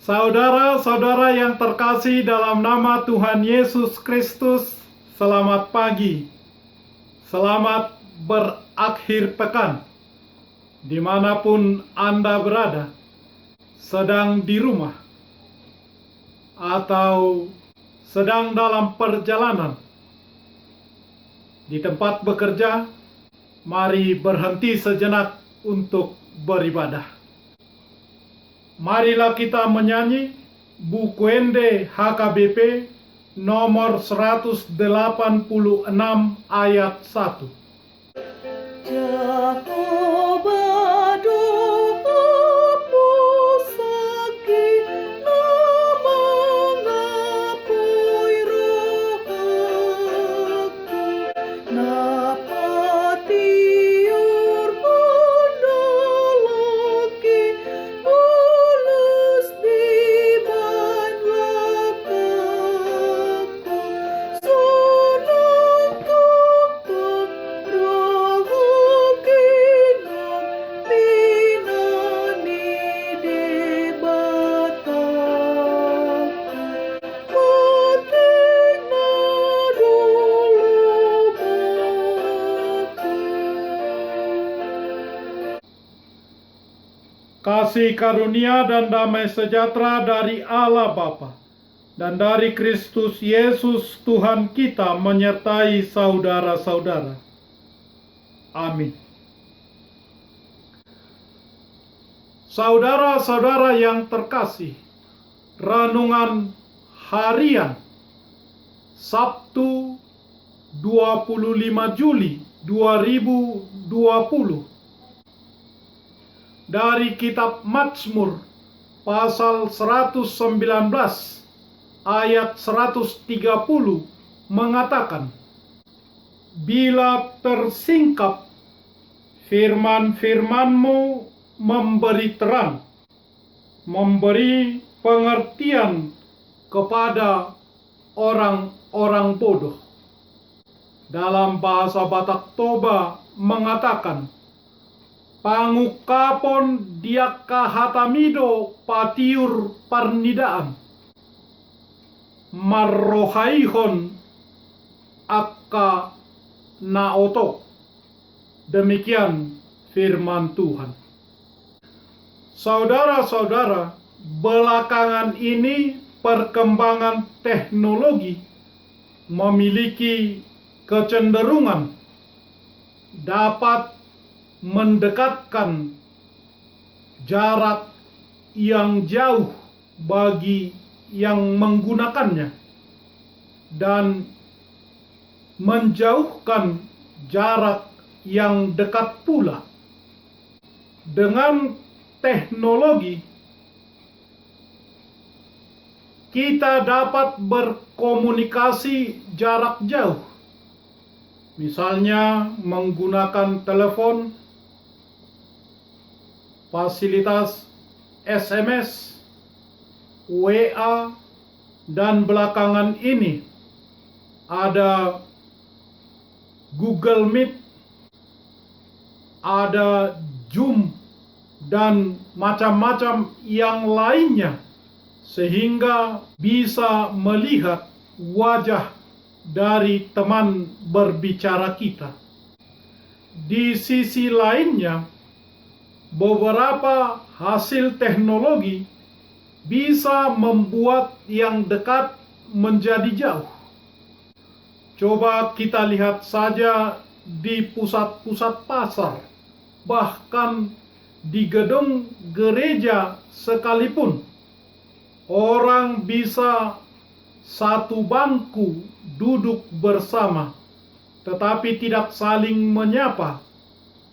Saudara-saudara yang terkasih dalam nama Tuhan Yesus Kristus, selamat pagi. Selamat berakhir pekan. Dimanapun Anda berada, sedang di rumah, atau sedang dalam perjalanan, di tempat bekerja, mari berhenti sejenak untuk beribadah. Marilah kita menyanyi buku Ende HKBP nomor 186 ayat 1. Jatuh berdoamu sakina mengapui rohaki napatiur mendeloki mulus diban lakaku sunung tukang rohaki pinani debataku pentingna dulu baku. Kasih karunia dan damai sejahtera dari Allah Bapa dan dari Kristus Yesus Tuhan kita menyertai saudara-saudara. Amin. Saudara-saudara yang terkasih, renungan harian Sabtu 25 Juli 2020 dari kitab Mazmur pasal 119 ayat 130 mengatakan, bila tersingkap firman-firman-Mu memberi terang, memberi pengertian kepada orang-orang bodoh. Dalam bahasa Batak Toba mengatakan, pangukapon diakka hatamido patiur parnidaan, marrohaihon akka naoto. Demikian firman Tuhan. Saudara-saudara, belakangan ini perkembangan teknologi memiliki kecenderungan dapat mendekatkan jarak yang jauh bagi yang menggunakannya dan menjauhkan jarak yang dekat pula. Dengan teknologi, kita dapat berkomunikasi jarak jauh. Misalnya menggunakan telepon, fasilitas SMS, WA, dan belakangan ini ada Google Meet, ada Zoom, dan macam-macam yang lainnya, sehingga bisa melihat wajah dari teman berbicara kita. Di sisi lainnya, beberapa hasil teknologi bisa membuat yang dekat menjadi jauh. Coba kita lihat saja di pusat-pusat pasar, bahkan di gedung gereja sekalipun. Orang bisa satu bangku duduk bersama, tetapi tidak saling menyapa,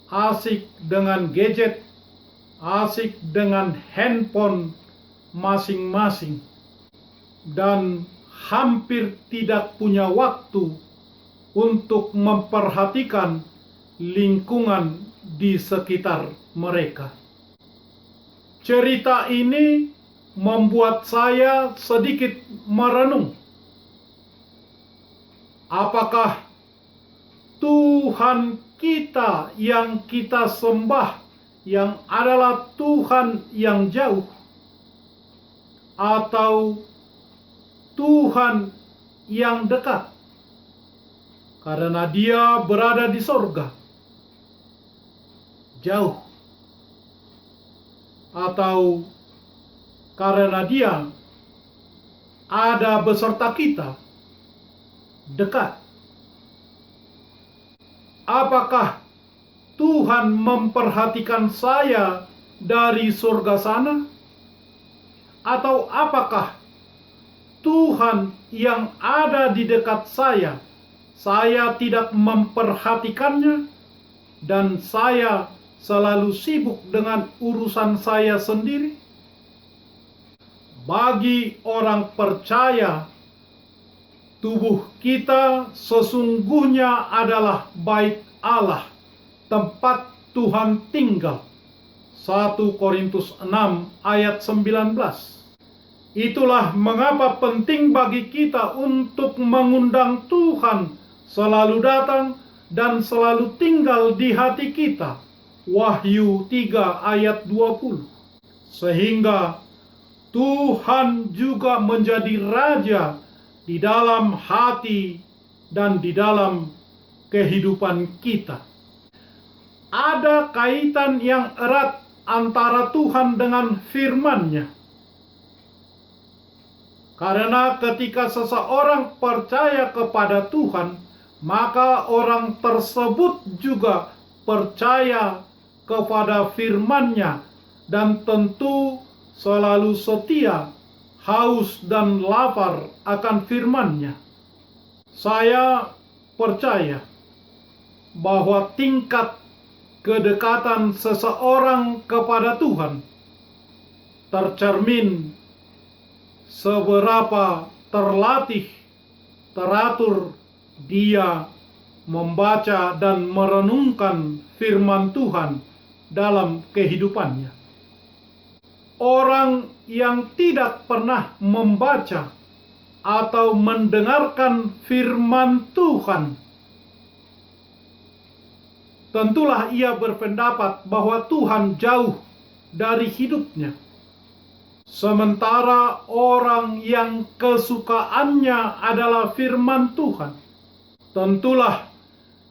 asik dengan gadget, asik dengan handphone masing-masing, dan hampir tidak punya waktu untuk memperhatikan lingkungan di sekitar mereka. Cerita ini membuat saya sedikit merenung. Apakah Tuhan kita yang kita sembah, yang adalah Tuhan yang jauh, atau Tuhan yang dekat, karena Dia berada di sorga, jauh, atau karena Dia ada beserta kita, dekat. Apakah Tuhan memperhatikan saya dari surga sana? Atau apakah Tuhan yang ada di dekat saya tidak memperhatikannya, dan saya selalu sibuk dengan urusan saya sendiri? Bagi orang percaya, tubuh kita sesungguhnya adalah bait Allah, tempat Tuhan tinggal. 1 Korintus 6 ayat 19. Itulah mengapa penting bagi kita untuk mengundang Tuhan selalu datang dan selalu tinggal di hati kita. Wahyu 3 ayat 20. Sehingga Tuhan juga menjadi raja di dalam hati dan di dalam kehidupan kita. Ada kaitan yang erat antara Tuhan dengan firman-Nya. Karena ketika seseorang percaya kepada Tuhan, maka orang tersebut juga percaya kepada firman-Nya dan tentu selalu setia, haus dan lapar akan firman-Nya. Saya percaya bahwa tingkat kedekatan seseorang kepada Tuhan tercermin seberapa terlatih, teratur dia membaca dan merenungkan firman Tuhan dalam kehidupannya. Orang yang tidak pernah membaca atau mendengarkan firman Tuhan, tentulah ia berpendapat bahwa Tuhan jauh dari hidupnya. Sementara orang yang kesukaannya adalah firman Tuhan, tentulah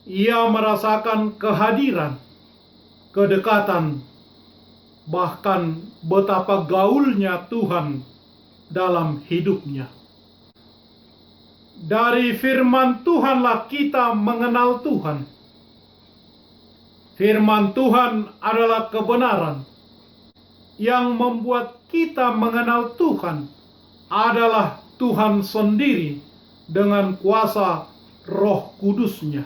ia merasakan kehadiran, kedekatan, bahkan betapa gaulnya Tuhan dalam hidupnya. Dari firman Tuhanlah kita mengenal Tuhan. Firman Tuhan adalah kebenaran. Yang membuat kita mengenal Tuhan adalah Tuhan sendiri dengan kuasa Roh Kudus-Nya.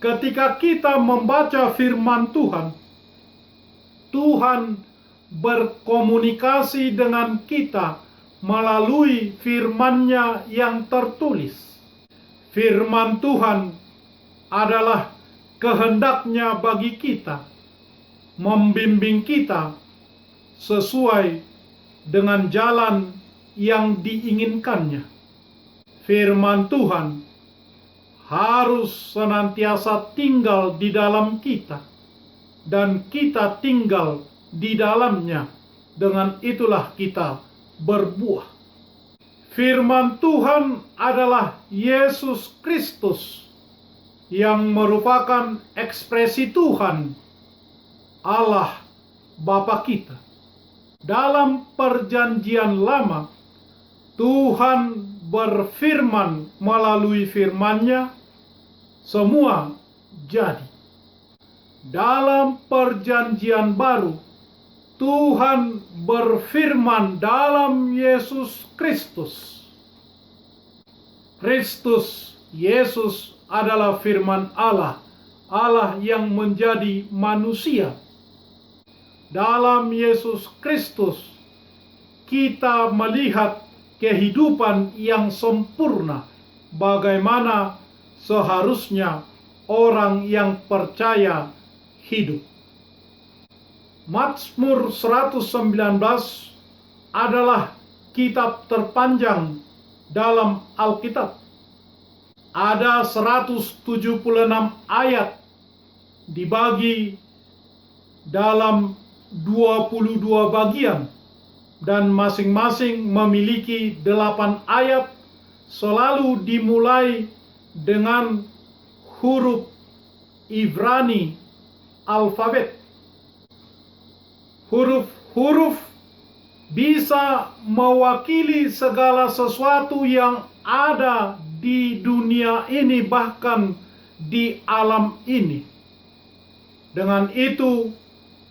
Ketika kita membaca firman Tuhan, Tuhan berkomunikasi dengan kita melalui firman-Nya yang tertulis. Firman Tuhan adalah kehendak-Nya bagi kita, membimbing kita sesuai dengan jalan yang diinginkannya. Firman Tuhan harus senantiasa tinggal di dalam kita, dan kita tinggal di dalamnya. Dengan itulah kita berbuah. Firman Tuhan adalah Yesus Kristus, yang merupakan ekspresi Tuhan, Allah Bapa kita. Dalam perjanjian lama, Tuhan berfirman melalui firman-Nya, semua jadi. Dalam perjanjian baru, Tuhan berfirman dalam Yesus Kristus. Kristus Yesus adalah firman Allah, Allah yang menjadi manusia. Dalam Yesus Kristus, kita melihat kehidupan yang sempurna, bagaimana seharusnya orang yang percaya hidup. Mazmur 119 adalah kitab terpanjang dalam Alkitab. Ada 176 ayat dibagi dalam 22 bagian. dan masing-masing memiliki 8 ayat, selalu dimulai dengan huruf Ibrani alfabet. Huruf-huruf bisa mewakili segala sesuatu yang ada di dunia ini, bahkan di alam ini. Dengan itu,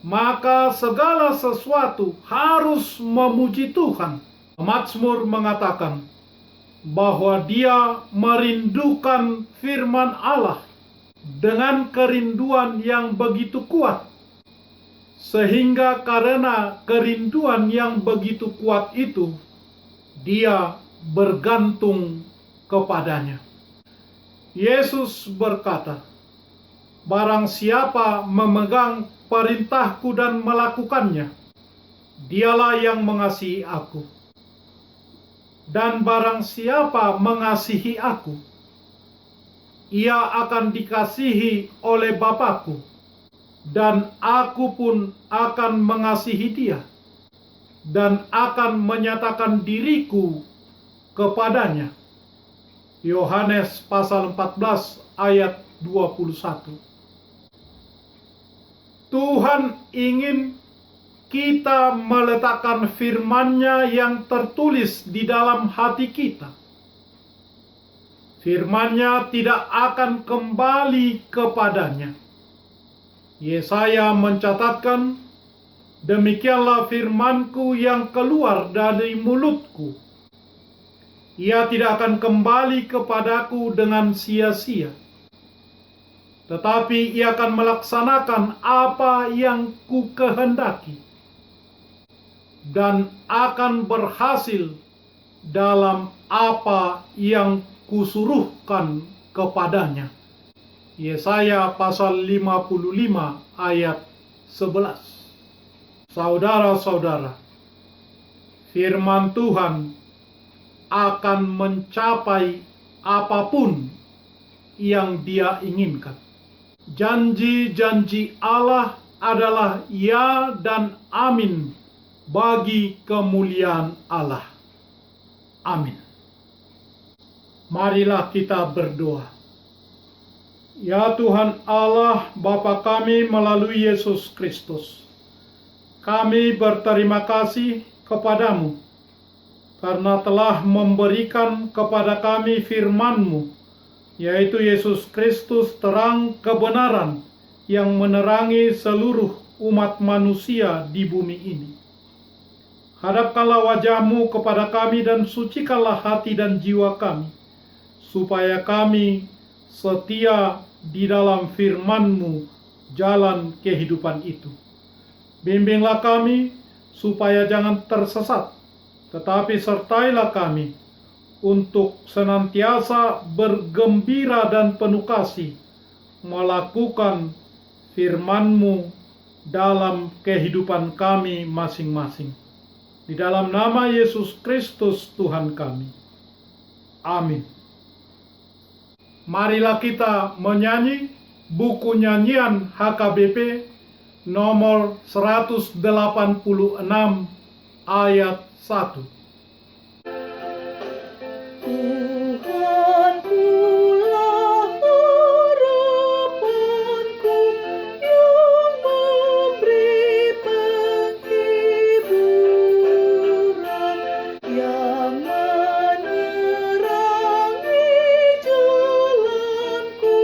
maka segala sesuatu harus memuji Tuhan. Mazmur mengatakan bahwa dia merindukan firman Allah dengan kerinduan yang begitu kuat, sehingga karena kerinduan yang begitu kuat itu, dia bergantung kepadanya. Yesus berkata, "Barang siapa memegang perintahku dan melakukannya, dialah yang mengasihi aku. Dan barang siapa mengasihi aku, ia akan dikasihi oleh Bapa-Ku, dan aku pun akan mengasihi dia, dan akan menyatakan diriku kepadanya." Yohanes pasal 14 ayat 21. Tuhan ingin kita meletakkan firman-Nya yang tertulis di dalam hati kita. Firman-Nya tidak akan kembali kepadanya. Yesaya mencatatkan, "Demikianlah firman-Ku yang keluar dari mulutku. Ia tidak akan kembali kepadaku dengan sia-sia, tetapi ia akan melaksanakan apa yang ku kehendaki, dan akan berhasil dalam apa yang kusuruhkan kepadanya." Yesaya pasal 55 ayat 11. Saudara-saudara, firman Tuhan akan mencapai apapun yang Dia inginkan. Janji-janji Allah adalah ya dan amin bagi kemuliaan Allah. Amin. Marilah kita berdoa. Ya Tuhan Allah, Bapa kami melalui Yesus Kristus, kami berterima kasih kepadamu karena telah memberikan kepada kami firman-Mu, yaitu Yesus Kristus, terang kebenaran yang menerangi seluruh umat manusia di bumi ini. Hadapkanlah wajah-Mu kepada kami dan sucikanlah hati dan jiwa kami, supaya kami setia di dalam firman-Mu, jalan kehidupan itu. Bimbinglah kami supaya jangan tersesat, tetapi sertailah kami untuk senantiasa bergembira dan penuh kasih melakukan firman-Mu dalam kehidupan kami masing-masing. Di dalam nama Yesus Kristus Tuhan kami. Amin. Marilah kita menyanyi buku nyanyian HKBP nomor 186 ayat 1. Tuhankulah harapanku yang memberi penghiburan, yang menerangi jalanku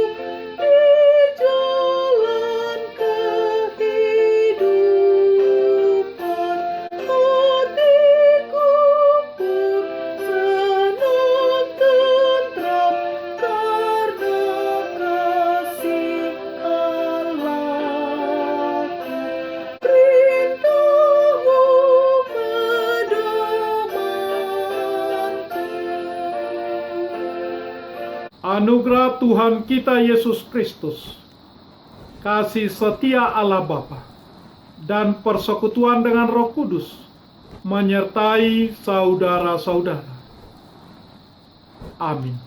di jalan kehidupan. Hatiku pun senang tentram karena kasih Allah-Ku. Perintah-Mu pedomanku. Anugerah Tuhan kita Yesus Kristus, kasih setia Allah Bapa, dan persekutuan dengan Roh Kudus menyertai saudara-saudara. Amin.